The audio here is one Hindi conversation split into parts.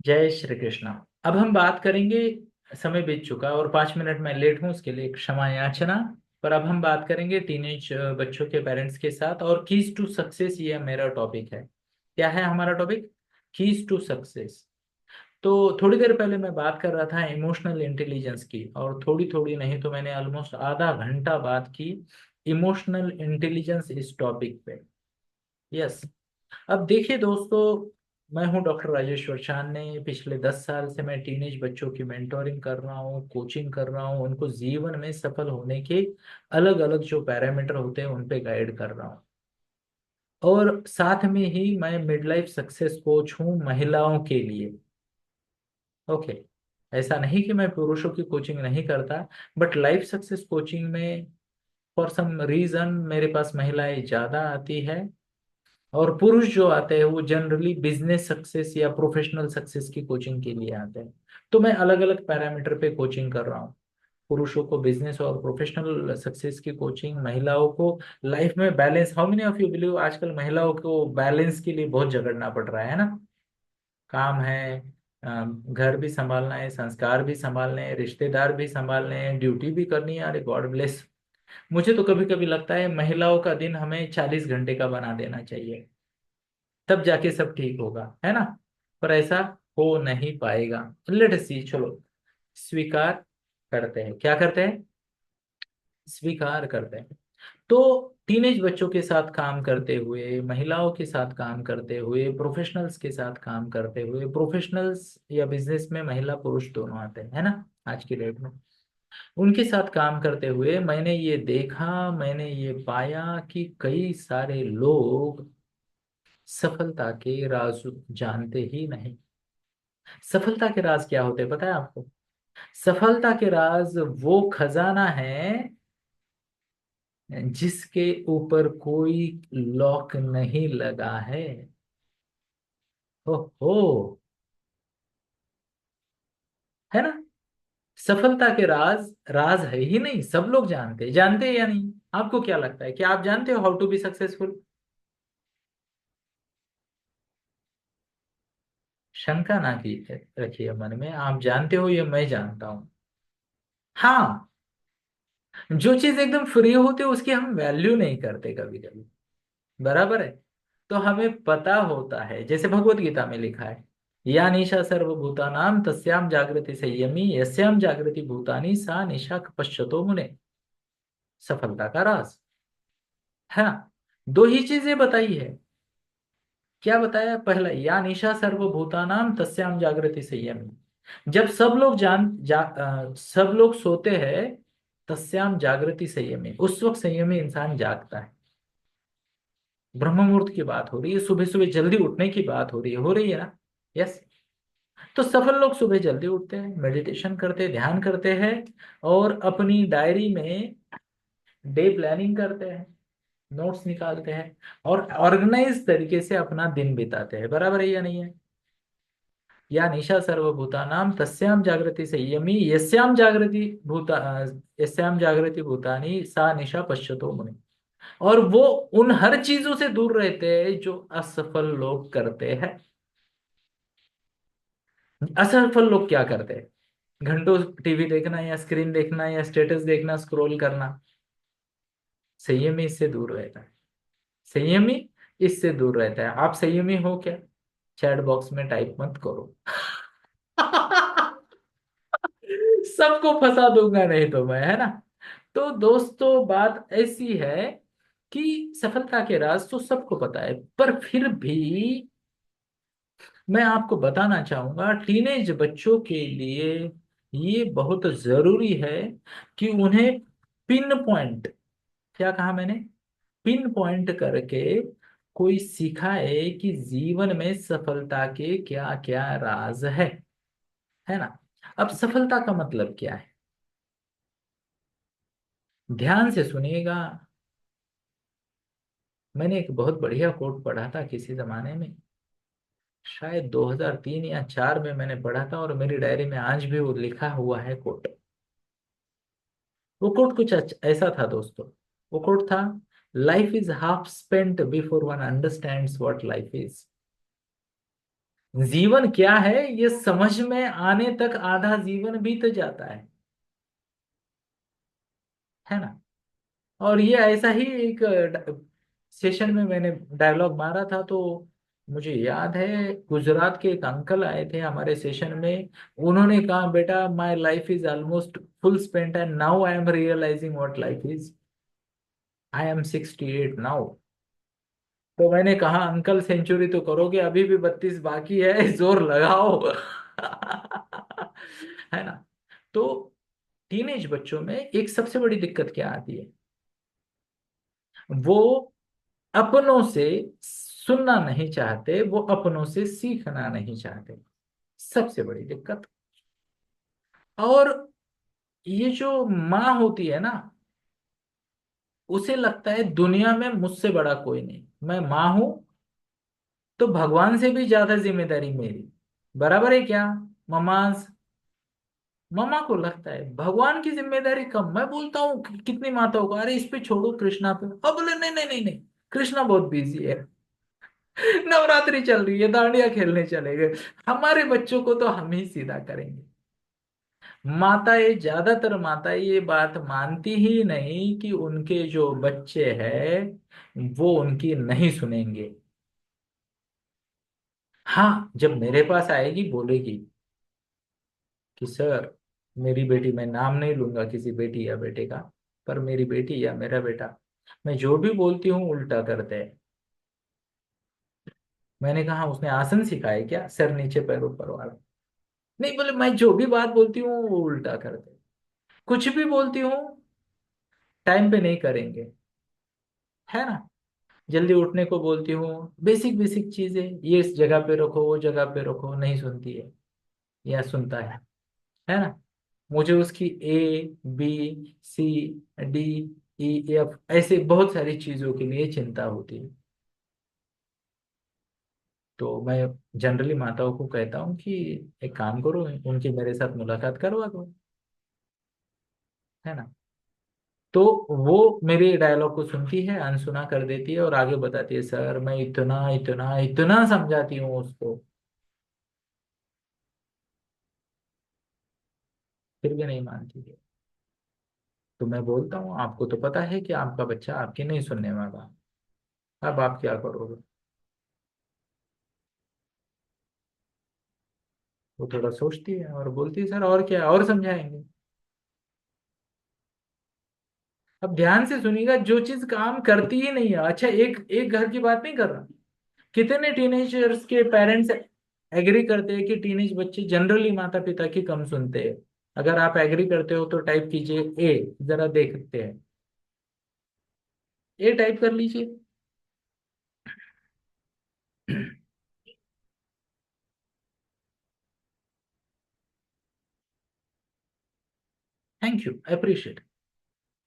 जय श्री कृष्णा। अब हम बात करेंगे। समय बीत चुका और 5 मिनट मैं लेट हूँ, उसके लिए क्षमा याचना। पर अब हम बात करेंगे टीनेज बच्चों के पेरेंट्स के साथ, और कीज टू सक्सेस ये मेरा टॉपिक है। क्या है हमारा टॉपिक? Keys to success. तो थोड़ी देर पहले मैं बात कर रहा था इमोशनल इंटेलिजेंस की, और थोड़ी थोड़ी नहीं तो मैंने ऑलमोस्ट आधा घंटा बात की इमोशनल इंटेलिजेंस इस टॉपिक पे। यस। अब देखिए दोस्तों, मैं हूं डॉक्टर राजेश्वर चांदने। पिछले 10 साल से मैं टीनेज बच्चों की मेंटोरिंग कर रहा हूँ, कोचिंग कर रहा हूँ, उनको जीवन में सफल होने के अलग अलग जो पैरामीटर होते हैं उन पे गाइड कर रहा हूँ। और साथ में ही मैं मिड लाइफ सक्सेस कोच हूँ महिलाओं के लिए। ओके। ऐसा नहीं कि मैं पुरुषों की कोचिंग नहीं करता, बट लाइफ सक्सेस कोचिंग में फॉर सम रीजन मेरे पास महिलाएं ज्यादा आती है, और पुरुष जो आते हैं वो जनरली बिजनेस सक्सेस या प्रोफेशनल सक्सेस की कोचिंग के लिए आते हैं। तो मैं अलग अलग पैरामीटर पे कोचिंग कर रहा हूँ। पुरुषों को बिजनेस और प्रोफेशनल सक्सेस की कोचिंग, महिलाओं को लाइफ में balance. How many of you believe आजकल महिलाओं को बैलेंस के लिए बहुत झगड़ना पड़ रहा है ना? काम है, घर भी संभालना है, संस्कार भी संभालने हैं, रिश्तेदार भी संभालने हैं, ड्यूटी भी करनी है। अरे गॉड ब्लेस। मुझे तो कभी कभी लगता है महिलाओं का दिन हमें 40 घंटे का बना देना चाहिए, तब जाके सब ठीक होगा, है ना? पर ऐसा हो नहीं पाएगा। लेट सी, चलो स्वीकार करते हैं। क्या करते हैं? स्वीकार करते हैं। तो टीनेज बच्चों के साथ काम करते हुए, महिलाओं के साथ काम करते हुए, प्रोफेशनल्स के साथ काम करते हुए, प्रोफेशनल्स या बिजनेस में महिला पुरुष दोनों आते हैं, है ना? आज की डेट में उनके साथ काम करते हुए मैंने ये देखा, मैंने ये पाया कि कई सारे लोग सफलता के राज जानते ही नहीं। सफलता के राज क्या होते हैं पता है आपको? सफलता के राज वो खजाना है जिसके ऊपर कोई लॉक नहीं लगा है। हो हो, है ना? सफलता के राज राज है ही नहीं, सब लोग जानते हैं। जानते हैं या नहीं? आपको क्या लगता है कि आप जानते हो हाउ टू बी सक्सेसफुल? शंका ना की रखिए मन में, आप जानते हो, ये मैं जानता हूं। हाँ, जो चीज एकदम फ्री होती है उसकी हम वैल्यू नहीं करते कभी कभी। बराबर है। तो हमें पता होता है, जैसे भगवत गीता में लिखा है, या निशा सर्वभूतानाम तस्याम जागृति संयमी यस्याम जागृति भूतानि सा निशा पश्यतो मुने। सफलता का राज है ना? दो ही चीजें बताई है। क्या बताया? पहला, या निशा सर्वभूतानाम तस्याम जागृति संयमी। जब सब लोग सब लोग सोते हैं, तस्याम जागृति संयमी, उस वक्त संयमी इंसान जागता है। ब्रह्म मुहूर्त की बात हो रही है, सुबह सुबह जल्दी उठने की बात हो रही है ना? यस। तो सफल लोग सुबह जल्दी उठते हैं, मेडिटेशन करते हैं, ध्यान करते हैं, और अपनी डायरी में डे प्लानिंग करते हैं, नोट्स निकालते हैं, और ऑर्गेनाइज तरीके से अपना दिन बिताते हैं। बराबर है या नहीं है? या निशा सर्वभूतानाम तस्याम जागृति संयमी यस्याम जागृति भूतानि सा निशा पश्यतो मुनि। और वो उन हर चीजों से दूर रहते हैं जो असफल लोग करते हैं। असफल लोग क्या करते हैं? घंटों टीवी देखना, या स्क्रीन देखना, या स्टेटस देखना, स्क्रॉल करना। संयमी इससे दूर रहता है। संयमी इससे दूर रहता है। आप संयमी हो क्या? चैट बॉक्स में टाइप मत करो। सबको फंसा दूंगा नहीं तो मैं, है ना? तो दोस्तों बात ऐसी है कि सफलता के राज तो सबको पता है, पर फिर भी मैं आपको बताना चाहूंगा टीनेज बच्चों के लिए ये बहुत जरूरी है कि उन्हें पिन पॉइंट, क्या कहा मैंने? पिन पॉइंट करके कोई सिखाए कि जीवन में सफलता के क्या क्या राज है ना? अब सफलता का मतलब क्या है? ध्यान से सुनिएगा। मैंने एक बहुत बढ़िया कोट पढ़ा था किसी जमाने में, शायद 2003 या 4 में मैंने पढ़ा था, और मेरी डायरी में आज भी वो लिखा हुआ है कोट। वो कोट कुछ ऐसा था दोस्तों। वो कोट था, life is half spent before one understands what life is. जीवन क्या है ये समझ में आने तक आधा जीवन बीत जाता है ना। और ये ऐसा ही एक सेशन में मैंने डायलॉग मारा था, तो मुझे याद है गुजरात के एक अंकल आए थे हमारे सेशन में। उन्होंने कहा, बेटा my life is almost full spent and now I am realising what life is. I am 68 now. तो मैंने कहा, अंकल सेंचुरी तो करोगे, अभी भी 32 बाकी है, जोर लगाओ। है ना। तो टीनेज बच्चों में एक सबसे बड़ी दिक्कत क्या आती है, वो अपनों से सुनना नहीं चाहते, वो अपनों से सीखना नहीं चाहते, सबसे बड़ी दिक्कत। और ये जो माँ होती है ना, उसे लगता है दुनिया में मुझसे बड़ा कोई नहीं, मैं माँ हूं तो भगवान से भी ज्यादा जिम्मेदारी मेरी, बराबर है क्या ममाज। मम्मा को लगता है भगवान की जिम्मेदारी कम। मैं बोलता हूँ कितनी माताओं को, अरे इस पे छोड़ो कृष्णा पे, अब बोले नहीं नहीं नहीं नहीं, कृष्णा बहुत बिजी है, नवरात्रि चल रही है, दांडिया खेलने चले गए, हमारे बच्चों को तो हम ही सीधा करेंगे। माताएं, ज्यादातर माताएं ये बात मानती ही नहीं कि उनके जो बच्चे हैं वो उनकी नहीं सुनेंगे। हाँ, जब मेरे पास आएगी बोलेगी कि सर, मेरी बेटी, मैं नाम नहीं लूंगा किसी बेटी या बेटे का, पर मेरी बेटी या मेरा बेटा, मैं जो भी बोलती हूँ उल्टा करते हैं। मैंने कहा, उसने आसन सिखाए क्या, सर नीचे पैर ऊपर वाला? नहीं, बोले मैं जो भी बात बोलती हूँ वो उल्टा करते हैं। कुछ भी बोलती हूँ टाइम पे नहीं करेंगे, है ना। जल्दी उठने को बोलती हूँ, बेसिक बेसिक चीजें, ये इस जगह पे रखो, वो जगह पे रखो, नहीं सुनती है, या सुनता है ना। मुझे उसकी ABCD E F ऐसे बहुत सारी चीजों के लिए चिंता होती है। तो मैं जनरली माताओं को कहता हूँ कि एक काम करो, उनकी मेरे साथ मुलाकात करवा दो, है ना। तो वो मेरे डायलॉग को सुनती है, अनसुना कर देती है और आगे बताती है, सर मैं इतना इतना इतना समझाती हूँ उसको, फिर भी नहीं मानती है। तो मैं बोलता हूँ, आपको तो पता है कि आपका बच्चा आपकी नहीं सुनने वाला, अब आप क्या करोगे? वो थोड़ा सोचती है और बोलती है, सर और क्या, और समझाएंगे? अब ध्यान से सुनिएगा, जो चीज काम करती ही नहीं है। अच्छा, एक एक घर की बात नहीं कर रहा, कितने टीनेजर्स के पेरेंट्स एग्री करते हैं कि टीनेज बच्चे जनरली माता पिता की कम सुनते हैं? अगर आप एग्री करते हो तो टाइप कीजिए ए, जरा देखते हैं, ए टाइप कर लीजिए। Thank you, appreciate.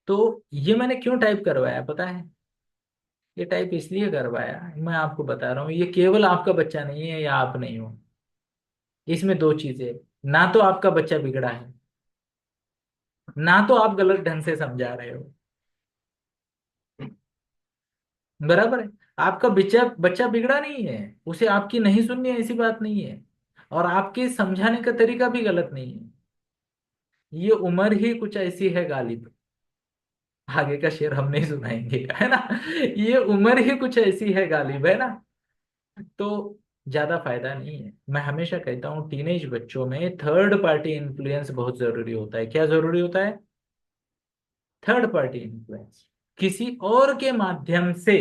तो ये मैंने क्यों टाइप करवाया पता है? ये टाइप इसलिए करवाया, मैं आपको बता रहा हूँ, ये केवल आपका बच्चा नहीं है या आप नहीं हो। इसमें दो चीजें, ना तो आपका बच्चा बिगड़ा है, ना तो आप गलत ढंग से समझा रहे हो, बराबर है। आपका बच्चा बच्चा बिगड़ा नहीं है, उसे आपकी नहीं सुननी है, ऐसी बात नहीं है। और आपके समझाने का तरीका भी गलत नहीं है। ये उम्र ही कुछ ऐसी है गालिब, आगे का शेर हम नहीं सुनाएंगे, है ना। ये उम्र ही कुछ ऐसी है गालिब, है ना। तो ज्यादा फायदा नहीं है। मैं हमेशा कहता हूँ टीनेज बच्चों में थर्ड पार्टी इन्फ्लुएंस बहुत जरूरी होता है। क्या जरूरी होता है? Third party influence. किसी और के माध्यम से,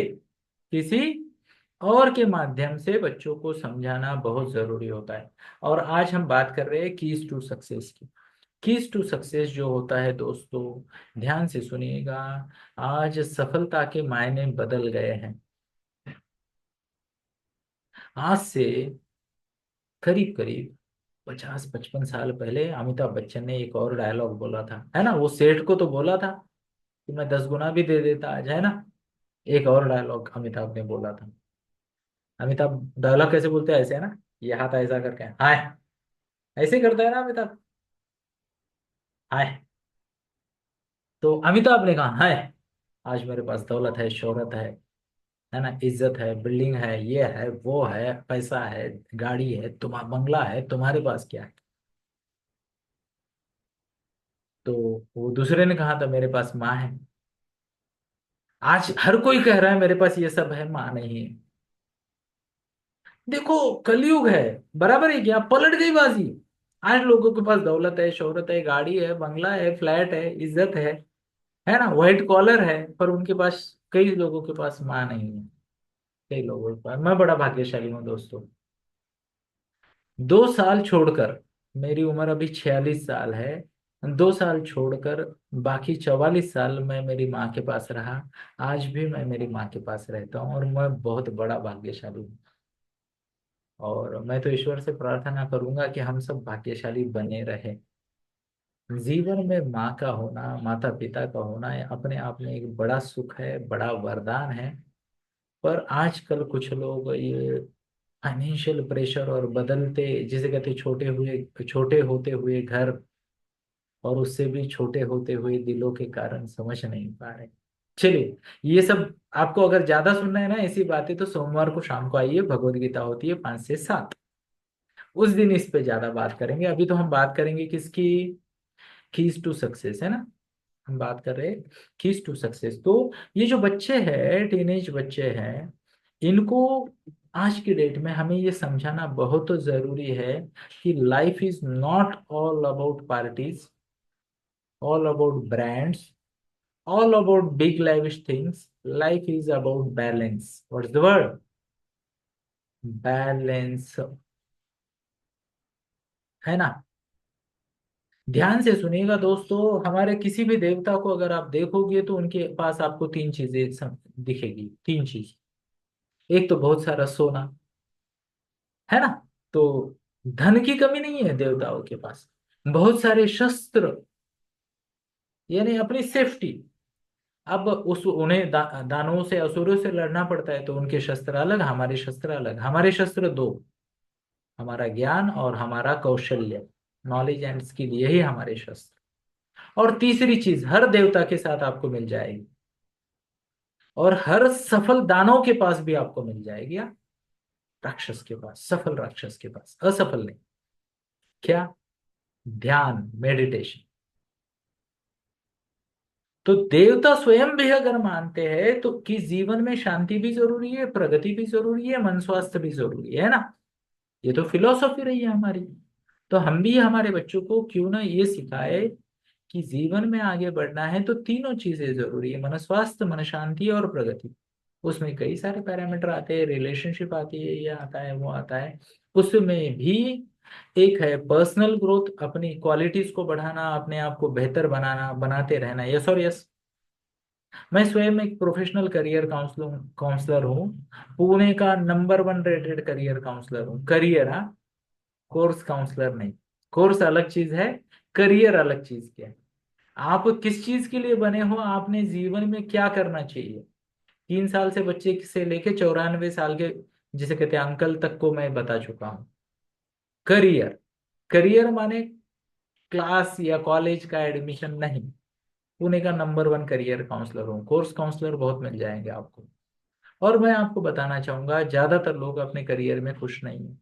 किसी और के माध्यम से बच्चों को समझाना बहुत जरूरी होता है। और आज हम बात कर रहे हैं कीज टू सक्सेस की। कीज टू सक्सेस जो होता है दोस्तों, ध्यान से सुनिएगा, आज सफलता के मायने बदल गए हैं। आज से करीब करीब 50-55 साल पहले अमिताभ बच्चन ने एक और डायलॉग बोला था, है ना। वो सेठ को तो बोला था कि मैं 10 गुना भी दे देता आज, है ना। एक और डायलॉग अमिताभ ने बोला था। अमिताभ डायलॉग कैसे बोलते हैं, ऐसे है ना, ये हाथ ऐसा करके हाय, ऐसे करता है ना अमिताभ, हाय। तो अमिताभ ने कहा, हाय, आज मेरे पास दौलत है, शोहरत है ना, इज्जत है, बिल्डिंग है, ये है, वो है, पैसा है, गाड़ी है, तुम्हारा बंगला है, तुम्हारे पास क्या है? तो वो दूसरे ने कहा था मेरे पास माँ है। आज हर कोई कह रहा है मेरे पास ये सब है, माँ नहीं है। देखो, कलयुग है। बराबर है क्या? पलट गई बाजी। आज लोगों के पास दौलत है, शोहरत है, गाड़ी है, बंगला है, फ्लैट है, इज्जत है ना, व्हाइट कॉलर है, पर उनके पास, कई लोगों के पास माँ नहीं है। कई लोगों के पास। मैं बड़ा भाग्यशाली हूँ दोस्तों। 2 साल छोड़कर, मेरी उम्र अभी 46 साल है, 2 साल छोड़कर बाकी 44 साल मैं मेरी माँ के पास रहा। आज भी मैं मेरी माँ के पास रहता हूँ, और मैं बहुत बड़ा भाग्यशाली हूँ। और मैं तो ईश्वर से प्रार्थना करूंगा कि हम सब भाग्यशाली बने रहे। जीवन में माँ का होना, माता पिता का होना, ये अपने आप में एक बड़ा सुख है, बड़ा वरदान है। पर आजकल कुछ लोग ये फाइनेंशियल प्रेशर और बदलते, जिसे कहते हैं, छोटे होते हुए घर, और उससे भी छोटे होते हुए दिलों के कारण समझ नहीं पा रहे। चलिए, ये सब आपको अगर ज्यादा सुनना है ना ऐसी बातें, तो सोमवार को शाम को आइए, भगवत गीता होती है 5 से 7। उस दिन इस पे ज्यादा बात करेंगे। अभी तो हम बात करेंगे किसकी? कीज टू सक्सेस, है ना। हम बात कर रहे हैं कीज टू सक्सेस। तो ये जो बच्चे हैं, टीनेज बच्चे हैं, इनको आज की डेट में हमें ये समझाना बहुत जरूरी है कि life is not all about parties, all about brands, all about big lavish things. Life is about balance. What's the word? Balance, है ना। ध्यान से सुनिएगा दोस्तों। हमारे किसी भी देवता को अगर आप देखोगे तो उनके पास आपको तीन चीजें दिखेगी, तीन चीज। एक तो बहुत सारा सोना, है ना। तो धन की कमी नहीं है देवताओं के पास। बहुत सारे शस्त्र, यानी अपनी सेफ्टी। अब उन्हें दानवों से, असुरों से लड़ना पड़ता है, तो उनके शस्त्र अलग, हमारे शस्त्र अलग। हमारे शस्त्र दो, हमारा ज्ञान और हमारा कौशल्य, नॉलेज एंड स्किल, यही हमारे शस्त्र। और तीसरी चीज हर देवता के साथ आपको मिल जाएगी, और हर सफल दानव के पास भी आपको मिल जाएगी। राक्षस के पास, सफल राक्षस के पास, असफल नहीं। क्या? ध्यान, मेडिटेशन। तो देवता स्वयं भी अगर मानते हैं तो कि जीवन में शांति भी जरूरी है, प्रगति भी जरूरी है, मन स्वास्थ्य भी जरूरी है ना। ये तो फिलोसॉफी रही है हमारी। तो हम भी हमारे बच्चों को क्यों ना ये सिखाए कि जीवन में आगे बढ़ना है तो तीनों चीजें जरूरी है, मन स्वास्थ्य, मन शांति और प्रगति। उसमें कई सारे पैरामीटर आते हैं, रिलेशनशिप आती है, ये आता है, वो आता है। उसमें भी एक है पर्सनल ग्रोथ, अपनी क्वालिटीज को बढ़ाना, अपने आप को बेहतर बनाना, बनाते रहना। यस और यस। मैं स्वयं एक प्रोफेशनल करियर काउंसलर काउंसलर हूँ। पुणे का नंबर 1 रेटेड करियर काउंसलर हूँ। करियर, हाँ, कोर्स काउंसलर नहीं। कोर्स अलग चीज है, करियर अलग चीज क्या है। आप किस चीज के लिए बने हो, आपने जीवन में क्या करना चाहिए। 3 साल से बच्चे से लेके 94 साल के, जिसे कहते हैं अंकल, तक को मैं बता चुका हूँ। करियर, करियर माने क्लास या कॉलेज का एडमिशन नहीं। पुणे का नंबर 1 करियर काउंसलर हूँ। कोर्स काउंसलर बहुत मिल जाएंगे आपको। और मैं आपको बताना चाहूंगा, ज्यादातर लोग अपने करियर में खुश नहीं है।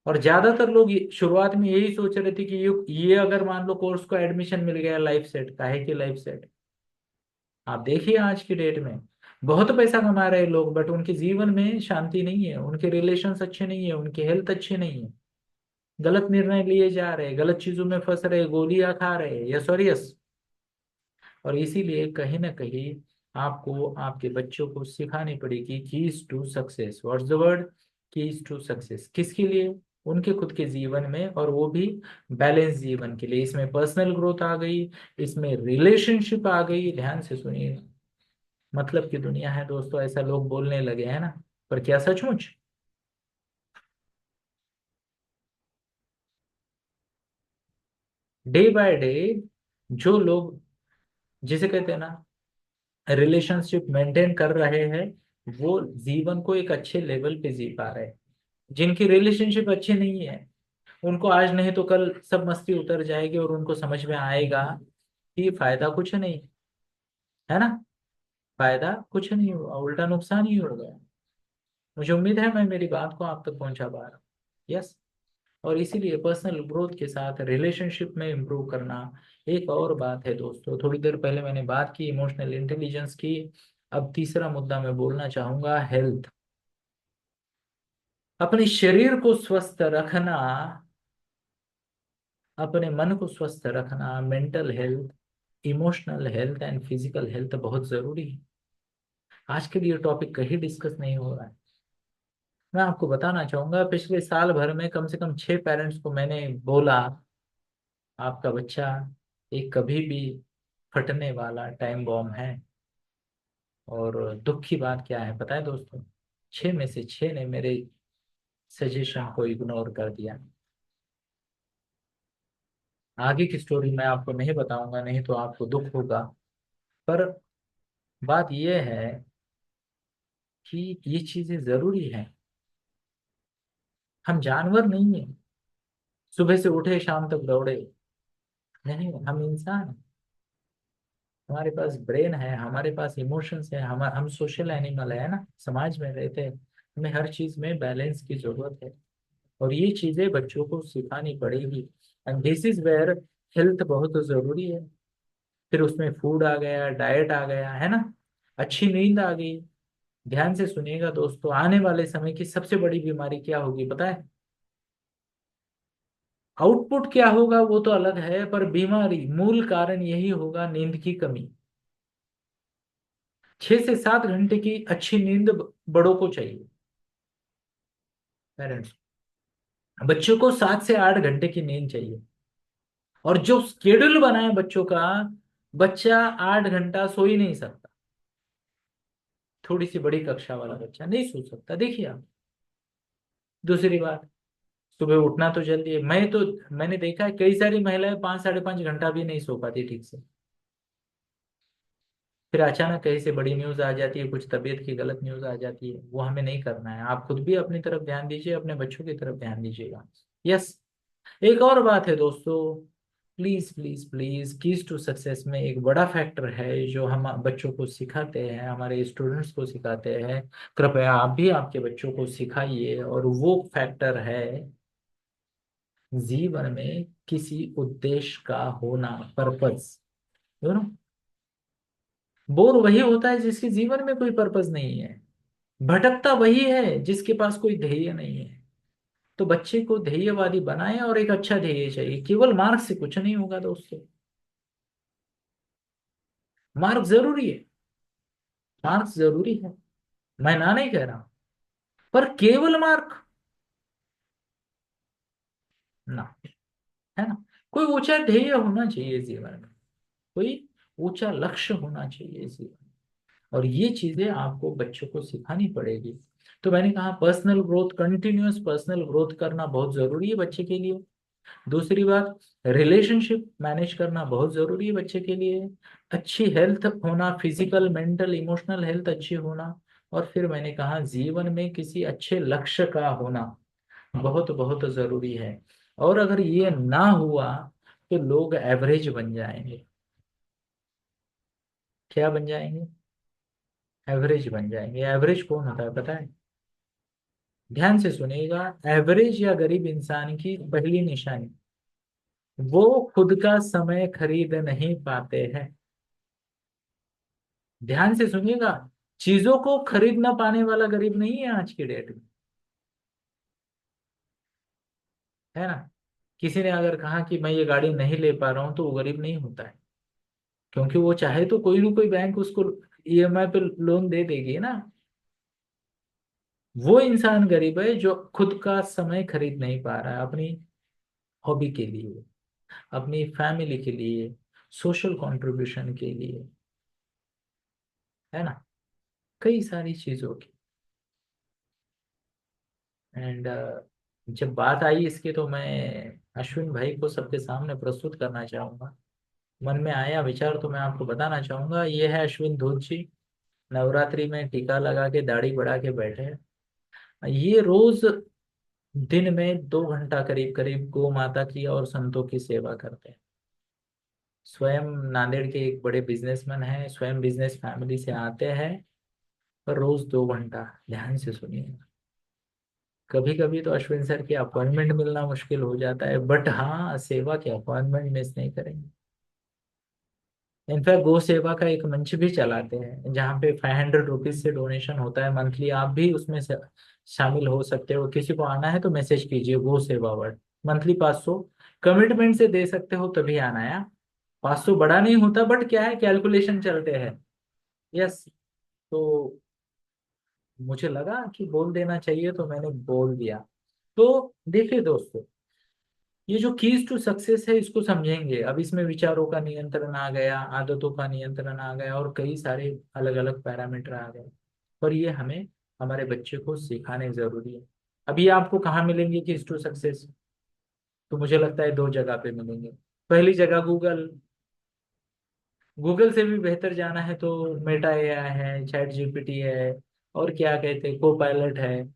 और ज्यादातर लोग शुरुआत में यही सोच रहे थे कि ये अगर मान लो कोर्स को एडमिशन मिल गया, लाइफ सेट, काहे की लाइफ सेट। आप देखिए आज की डेट में बहुत पैसा कमा रहे लोग, बट उनके जीवन में शांति नहीं है, उनके रिलेशंस अच्छे नहीं है, उनकी हेल्थ अच्छी नहीं है। गलत निर्णय लिए जा रहे, गलत चीजों में फंस रहे, गोलियां खा रहे। यस और यस। और इसीलिए कहीं ना कहीं आपको आपके बच्चों को सिखानी पड़ेगी keys to success. What's the word? Keys to success. किसके लिए? उनके खुद के जीवन में, और वो भी बैलेंस जीवन के लिए। इसमें पर्सनल ग्रोथ आ गई, इसमें रिलेशनशिप आ गई। ध्यान से सुनिए। मतलब की दुनिया है दोस्तों, ऐसा लोग बोलने लगे हैं ना, पर क्या सचमुच? डे बाय डे जो लोग, जिसे कहते हैं ना, रिलेशनशिप मेंटेन कर रहे हैं, वो जीवन को एक अच्छे लेवल पे जी पा रहे हैं। जिनकी रिलेशनशिप अच्छी नहीं है, उनको आज नहीं तो कल सब मस्ती उतर जाएगी, और उनको समझ में आएगा कि फायदा कुछ नहीं, है ना। फायदा कुछ नहीं होगा, उल्टा नुकसान ही होगा। मुझे उम्मीद है मैं मेरी बात को आप तक पहुंचा पा रहा हूँ। यस। और इसीलिए पर्सनल ग्रोथ के साथ रिलेशनशिप में इम्प्रूव करना एक और बात है दोस्तों। थोड़ी देर पहले मैंने बात की इमोशनल इंटेलिजेंस की। अब तीसरा मुद्दा मैं बोलना चाहूंगा, हेल्थ। अपने शरीर को स्वस्थ रखना, अपने मन को स्वस्थ रखना, mental health, emotional health and physical health बहुत जरूरी है। आज के लिए टॉपिक कहीं डिस्कस नहीं हो रहा है। मैं आपको बताना चाहूंगा, पिछले साल भर में कम से कम 6 पेरेंट्स को मैंने बोला, आपका बच्चा एक कभी भी फटने वाला टाइम बॉम्ब है। और दुख की बात क्या है पता है दोस्तों, 6 में से 6 ने मेरे सजेशन को इग्नोर कर दिया। आगे की स्टोरी मैं आपको नहीं बताऊंगा, नहीं तो आपको दुख होगा। पर बात यह है कि ये चीजें जरूरी है। हम जानवर नहीं है, सुबह से उठे शाम तक दौड़े। नहीं, हम इंसान हैं। हमारे पास ब्रेन है, हमारे पास इमोशंस है, हम सोशल एनिमल है ना, समाज में रहते हैं। हमें हर चीज में बैलेंस की जरूरत है। और ये चीजें बच्चों को सिखानी पड़ेगी। And this is where health बहुत जरूरी है। फिर उसमें फूड आ गया, डाइट आ गया, है ना, अच्छी नींद आ गई। ध्यान से सुनिएगा दोस्तों, आने वाले समय की सबसे बड़ी बीमारी क्या होगी पता है? आउटपुट क्या होगा वो तो अलग है, पर बीमारी मूल कारण यही होगा, नींद की कमी। 6 से 7 घंटे की अच्छी नींद बड़ों को चाहिए, पेरेंट्स। बच्चों को 7 से 8 घंटे की नींद चाहिए। और जो स्केड्यूल बना है बच्चों का, बच्चा 8 घंटा सो ही नहीं सकता। थोड़ी सी बड़ी कक्षा वाला बच्चा नहीं सो सकता, देखिए आप। दूसरी बात, सुबह उठना तो जल्दी है। मैंने देखा है कई सारी महिलाएं 5 साढ़े 5 घंटा भी नहीं सो पाती ठीक से। फिर अचानक कहीं से बड़ी न्यूज आ जाती है, कुछ तबीयत की गलत न्यूज आ जाती है। वो हमें नहीं करना है। आप खुद भी अपनी तरफ ध्यान दीजिए, अपने बच्चों की तरफ ध्यान दीजिएगा। यस। एक और बात है दोस्तों, please please please, keys to success में एक बड़ा फैक्टर है जो हम बच्चों को सिखाते हैं, हमारे स्टूडेंट्स को सिखाते हैं। कृपया आप भी आपके बच्चों को सिखाइए, और वो फैक्टर है जीवन में किसी उद्देश्य का होना, पर्पस। यू नो, बोर वही होता है जिसके जीवन में कोई पर्पस नहीं है। भटकता वही है जिसके पास कोई ध्येय नहीं है। तो बच्चे को ध्येयवादी बनाएं, और एक अच्छा ध्येय चाहिए। केवल मार्क्स से कुछ नहीं होगा दोस्तों। मार्क्स जरूरी है, मार्क्स जरूरी है, मैं ना नहीं कह रहा हूं। पर केवल मार्क ना, है ना। कोई ऊंचा ध्येय होना चाहिए जीवन में, कोई ऊंचा लक्ष्य होना चाहिए जीवन में। और ये चीजें आपको बच्चों को सिखानी पड़ेगी। तो मैंने कहा personal growth, continuous personal growth करना बहुत जरूरी है बच्चे के लिए। दूसरी बात, रिलेशनशिप मैनेज करना बहुत जरूरी है बच्चे के लिए। अच्छी हेल्थ होना, फिजिकल मेंटल इमोशनल हेल्थ अच्छी होना। और फिर मैंने कहा जीवन में किसी अच्छे लक्ष्य का होना बहुत बहुत जरूरी है। और अगर ये ना हुआ तो लोग एवरेज बन जाएंगे। क्या बन जाएंगे? एवरेज बन जाएंगे। एवरेज कौन होता है पता है? ध्यान से सुनिएगा, एवरेज या गरीब इंसान की पहली निशानी, वो खुद का समय खरीद नहीं पाते हैं। ध्यान से सुनिएगा, चीजों को खरीद ना पाने वाला गरीब नहीं है आज की डेट में, है ना। किसी ने अगर कहा कि मैं ये गाड़ी नहीं ले पा रहा हूं, तो वो गरीब नहीं होता है। क्योंकि वो चाहे तो कोई ना कोई बैंक उसको ईएमआई पे लोन दे देगी ना। वो इंसान गरीब है जो खुद का समय खरीद नहीं पा रहा है, अपनी हॉबी के लिए, अपनी फैमिली के लिए, सोशल कंट्रीब्यूशन के लिए, है ना, कई सारी चीजों की। एंड जब बात आई इसकी, तो मैं अश्विन भाई को सबके सामने प्रस्तुत करना चाहूंगा। मन में आया विचार तो मैं आपको बताना चाहूंगा। ये है अश्विन धूत जी। नवरात्रि में टीका लगा के दाढ़ी बढ़ा के बैठे हैं। ये रोज दिन में 2 घंटा करीब करीब गौ माता की और संतों की सेवा करते हैं। स्वयं नांदेड़ के एक बड़े बिजनेसमैन हैं, स्वयं बिजनेस फैमिली से आते हैं, पर रोज 2 घंटा, ध्यान से सुनिए। कभी कभी तो अश्विन सर की अपॉइंटमेंट मिलना मुश्किल हो जाता है, बट हाँ, सेवा की अपॉइंटमेंट मिस नहीं करेंगे। इनफैक्ट गो सेवा का एक मंच भी चलाते हैं जहाँ पे 500 रुपीज से डोनेशन होता है मंथली। आप भी उसमें से शामिल हो सकते हो। किसी को आना है तो मैसेज कीजिए गो सेवा वर्ड। मंथली 500 कमिटमेंट से दे सकते हो, तभी आना है। 500 बड़ा नहीं होता, बट क्या है, कैलकुलेशन चलते हैं। यस। तो मुझे लगा कि बोल देना चाहिए, तो मैंने बोल दिया। तो देखिए दोस्तों, ये जो कीज टू सक्सेस है इसको समझेंगे। अब इसमें विचारों का नियंत्रण आ गया, आदतों का नियंत्रण आ गया, और कई सारे अलग अलग पैरामीटर आ गए। पर ये हमें हमारे बच्चे को सिखाने जरूरी है। अभी आपको कहाँ मिलेंगे कीज टू सक्सेस? तो मुझे लगता है 2 जगह पे मिलेंगे। पहली जगह गूगल। गूगल से भी बेहतर जाना है तो मेटा एआई है, चैट जीपीटी है, और क्या कहते हैं, को पायलट है,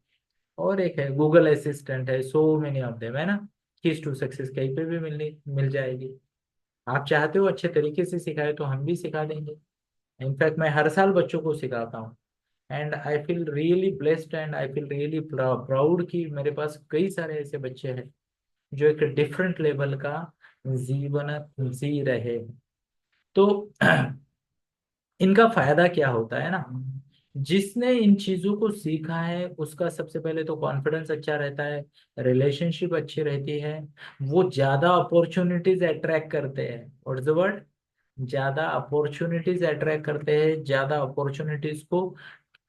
और एक है गूगल असिस्टेंट है। सो मेनी ऑफ देम, है ना। कीज टू सक्सेस कहीं पे भी मिल जाएगी। आप चाहते हो अच्छे तरीके से सिखाए तो हम भी सिखा देंगे। इनफैक्ट मैं हर साल बच्चों को सिखाता हूँ। And I feel really blessed and I feel really proud कि मेरे पास कई सारे ऐसे बच्चे हैं जो एक डिफरेंट लेवल का जीवन जी रहे हैं। तो इनका फायदा क्या होता है ना, जिसने इन चीजों को सीखा है उसका सबसे पहले तो कॉन्फिडेंस अच्छा रहता है, रिलेशनशिप अच्छी रहती है, वो ज्यादा अपॉर्चुनिटीज अट्रैक्ट करते हैं। What's the word? ज्यादा अपॉर्चुनिटीज अट्रैक्ट करते हैं, ज्यादा अपॉर्चुनिटीज को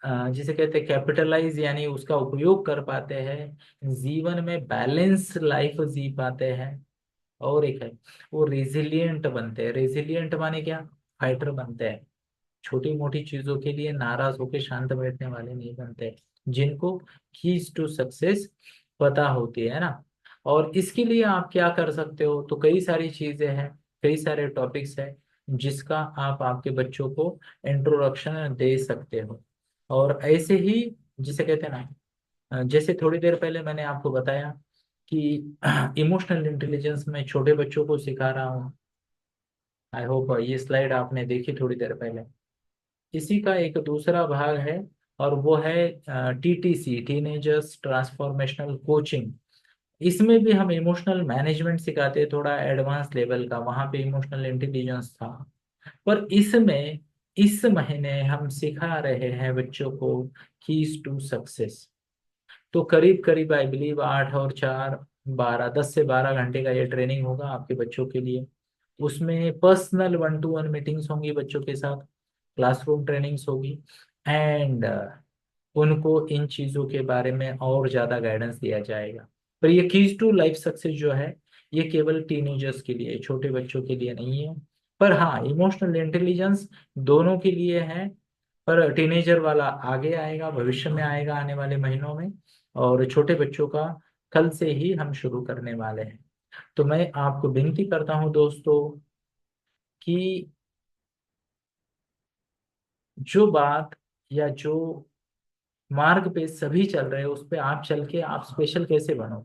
जिसे कहते हैं कैपिटलाइज, यानी उसका उपयोग कर पाते हैं, जीवन में बैलेंस लाइफ जी पाते हैं। और एक है, वो रेजिलियंट बनते हैं। रेजिलियंट माने क्या? फाइटर बनते हैं। छोटी मोटी चीजों के लिए नाराज होकर शांत बैठने वाले नहीं बनते, जिनको कीज टू सक्सेस पता होती है ना। और इसके लिए आप क्या कर सकते हो, तो कई सारी चीजें हैं, कई सारे टॉपिक्स हैं जिसका आप आपके बच्चों को इंट्रोडक्शन दे सकते हो। और ऐसे ही, जिसे कहते हैं ना, जैसे थोड़ी देर पहले मैंने आपको बताया कि इमोशनल इंटेलिजेंस में छोटे बच्चों को सिखा रहा हूँ। आई होप ये स्लाइड आपने देखी थोड़ी देर पहले। इसी का एक दूसरा भाग है, और वो है टीटीसी, टीनेजर्स ट्रांसफॉर्मेशनल कोचिंग। इसमें भी हम इमोशनल मैनेजमेंट सिखाते हैं, थोड़ा एडवांस लेवल का। वहाँ पे इमोशनल इंटेलिजेंस था, पर इसमें इस महीने हम सिखा रहे हैं बच्चों को कीज टू सक्सेस। तो करीब करीब आई बिलीव 8 और 4 12 10 से 12 घंटे का ये ट्रेनिंग होगा आपके बच्चों के लिए। उसमें पर्सनल 1-to-1 मीटिंग्स होंगी बच्चों के साथ, क्लासरूम ट्रेनिंग्स होगी, एंड उनको इन चीज़ों के बारे में और ज़्यादा गाइडेंस दिया जाएगा। पर ये कीज टू लाइफ सक्सेस जो है, ये केवल टीनेजर्स के लिए, छोटे बच्चों के लिए नहीं है। पर हाँ, इमोशनल इंटेलिजेंस दोनों के लिए है। पर टीनेजर वाला आगे आएगा, भविष्य में आएगा, आने वाले महीनों में। और छोटे बच्चों का कल से ही हम शुरू करने वाले हैं। तो मैं आपको विनती करता हूँ दोस्तों कि जो बात या जो मार्ग पे सभी चल रहे हैं उस पे आप चल के आप स्पेशल कैसे बनो।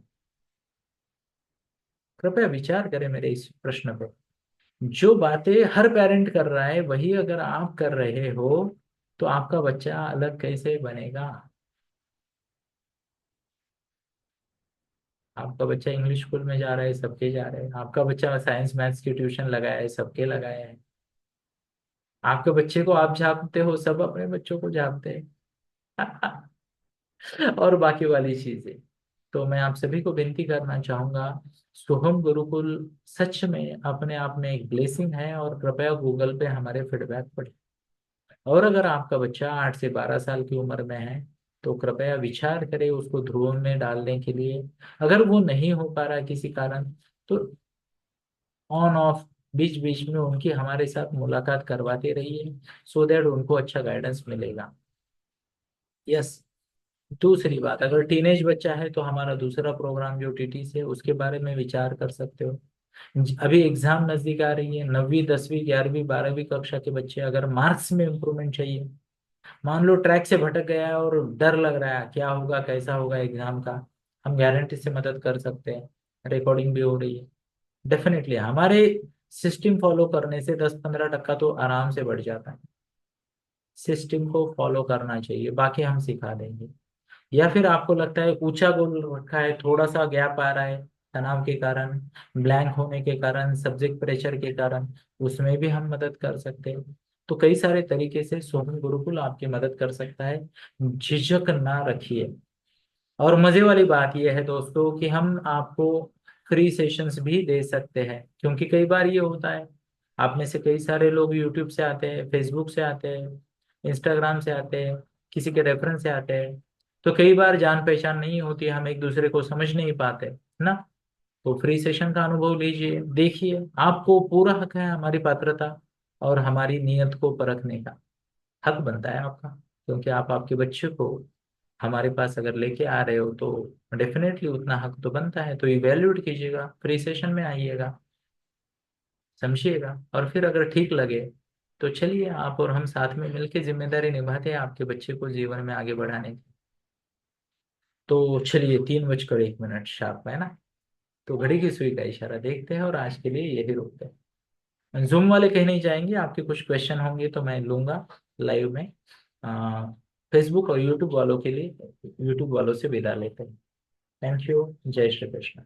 कृपया विचार करें मेरे इस प्रश्न पर। जो बातें हर पेरेंट कर रहा है वही अगर आप कर रहे हो, तो आपका बच्चा अलग कैसे बनेगा? आपका बच्चा इंग्लिश स्कूल में जा रहा है, सबके जा रहे हैं। आपका बच्चा साइंस मैथ्स की ट्यूशन लगाया है, सबके लगाए हैं। आपके बच्चे को आप झापते हो, सब अपने बच्चों को झापते हैं। और बाकी वाली चीजें। तो मैं आप सभी को विनती करना चाहूंगा, सोहम गुरुकुल सच में अपने आप में एक ब्लेसिंग है, और कृपया गूगल पे हमारे फीडबैक पढ़ें। और अगर आपका बच्चा 8 से 12 साल की उम्र में है, तो कृपया विचार करें उसको ध्रुव में डालने के लिए। अगर वो नहीं हो पा रहा किसी कारण, तो ऑन ऑफ बीच बीच में उनकी हमारे साथ मुलाकात करवाते रहिए, सो दैट उनको अच्छा गाइडेंस मिलेगा। यस। दूसरी बात, अगर टीनेज बच्चा है तो हमारा दूसरा प्रोग्राम जो टीटी से, उसके बारे में विचार कर सकते हो। अभी एग्जाम नजदीक आ रही है, 9वीं 10वीं 11वीं 12वीं कक्षा के बच्चे, अगर मार्क्स में इंप्रूवमेंट चाहिए, मान लो ट्रैक से भटक गया है और डर लग रहा है क्या होगा कैसा होगा एग्जाम का, हम गारंटी से मदद कर सकते हैं। रिकॉर्डिंग भी हो रही है। डेफिनेटली हमारे सिस्टम फॉलो करने से 10-15% तो आराम से बढ़ जाता है। सिस्टम को फॉलो करना चाहिए, बाकी हम सिखा देंगे। या फिर आपको लगता है ऊंचा गोल रखा है, थोड़ा सा गैप आ रहा है तनाव के कारण, ब्लैंक होने के कारण, सब्जेक्ट प्रेशर के कारण, उसमें भी हम मदद कर सकते हैं। तो कई सारे तरीके से सोहन गुरुकुल आपकी मदद कर सकता है। झिझक ना रखिए। और मजे वाली बात यह है दोस्तों कि हम आपको फ्री सेशंस भी दे सकते हैं, क्योंकि कई बार ये होता है, आप में से कई सारे लोग यूट्यूब से आते हैं, फेसबुक से आते हैं, इंस्टाग्राम से आते हैं, किसी के रेफरेंस से आते हैं। तो कई बार जान पहचान नहीं होती, हम एक दूसरे को समझ नहीं पाते ना। तो फ्री सेशन का अनुभव लीजिए, देखिए, आपको पूरा हक है हमारी पात्रता और हमारी नीयत को परखने का। हक बनता है आपका, क्योंकि आप आपके बच्चे को हमारे पास अगर लेके आ रहे हो तो डेफिनेटली उतना हक तो बनता है। तो इवेल्युएट कीजिएगा, प्री सेशन में आइएगा, समझिएगा, और फिर अगर ठीक लगे तो चलिए आप और हम साथ में मिलकर जिम्मेदारी निभाते हैं आपके बच्चे को जीवन में आगे बढ़ाने की। तो चलिए, 3:01 शार्प है ना। तो घड़ी की सुई का इशारा देखते हैं और आज के लिए यही रोकते हैं। जूम वाले कहीं नहीं जाएंगे, आपके कुछ क्वेश्चन होंगे तो मैं लूंगा लाइव में। फेसबुक और यूट्यूब वालों के लिए, यूट्यूब वालों से विदा लेते हैं। Thank you. जय श्री कृष्ण।